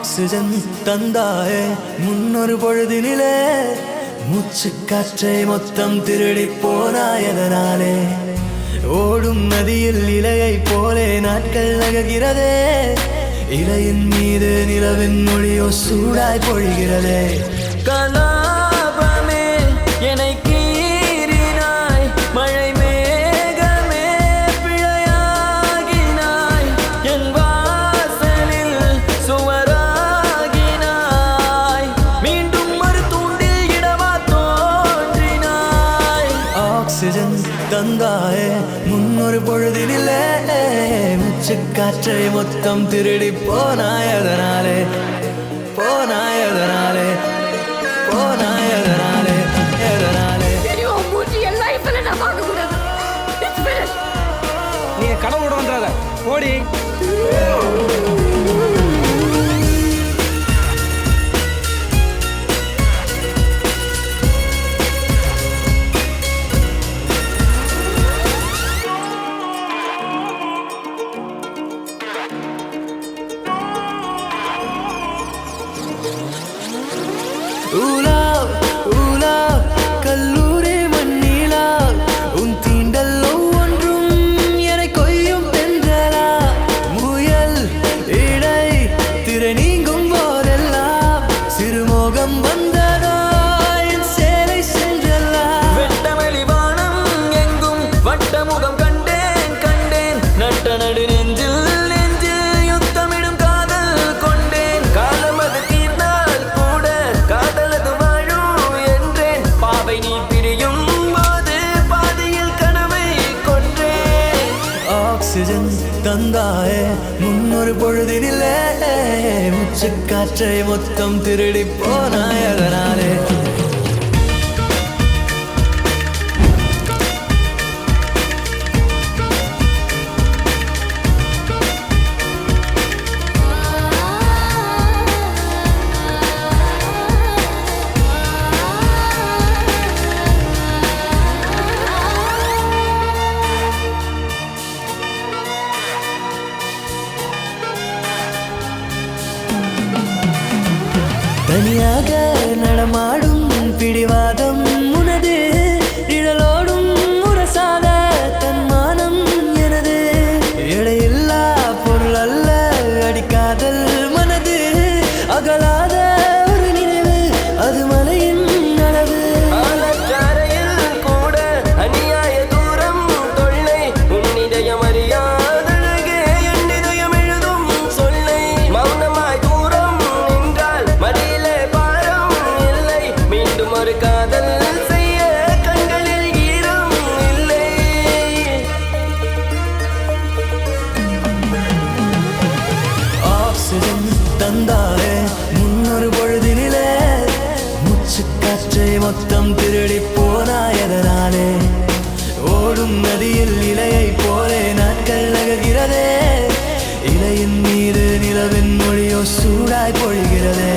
oxygen தந்தாயே முன்னொரு பொழுதினிலே மூச்சு காற்றை மொத்தம் திருடி போனாயதனாலே ஓடும் நதியில் இலையை போலே நாட்கள் நகர்கிறதே இலையின் மீது நிலவின் மொழியோ சூடாய் பொழிகிறதே கலாபமே என்னை கீறினாய் மழை மேகமே பிழையாகினாய் என் வாசலில் சுவராகினாய் மீண்டும் ஒரு தூண்டில் இடவா தோன்றினாய் ஆக்சிஜன் தந்தாயே முன்னொரு பொழுதினிலே மூச்சு காற்றை மொத்தம் திருடி போனாயதனாலே போனாயதனாலே போனாயதனாலே எதனாலே நீ கடவுளோட வந்துடாத ஓடி ஊலா ஊலா கல்லூரி மண்ணிலா உன் தீண்டல் ஒவ்வொன்றும் என்னை கொய்யும் தென்றலா முயல் இடை திரை நீங்கும் போதெல்லாம் சிறுமோகம் வந்ததோ என் சேலை சென்றல்லா வெட்டவெளி வானம் எங்கும் வட்டமுகம் கண்டேன் கண்டேன் நட்ட நடு நெஞ்சில் யுத்தமிடும் காதல் கொண்டேன் காலம் அது தீர்ந்தால் கூட காதலது வாழும் என்றேன் பாவை நீ பிரியும் போது பாதியில் கனவை கொன்றேன் ஆக்சிஜன் தந்தாயே முன்னொரு பொழுதினிலே மூச்சு காற்றை மொத்தம் திருடி போனாயதனாலே தனியாக நடமாடும் பிடிவாதம் உனது நிழலோடும் முரசாத தன்மானம் எனது எடையில்லா பொருள் அல்ல அடிக்காதல் மனது அகலாத ஒரு நினைவு அது மலையின் அளவு ஆலச்சாரையில் கூட அநியாய தூரம் தொல்லை உன் இதயம் அறியாதழகே என் இதயம் எழுதும் சொல்லை மௌனமாய் தூரம் நின்றால் மடியிலே பாரம் இல்லை மீண்டும் ஒரு காதல் செய்ய கண்களில் ஈரம் இல்லை ஆக்சிஜன் தந்தாயே முன்னொரு பொழுதினிலே மூச்சு காற்றை மொத்தம் திருடி போனாயதனாலே ஓடும் நதியில் இலையை போலே நாட்கள் நகர்கிறதே இலையின் மீது நிலவின் மொழியோ சூடாய் பொழிகிறதே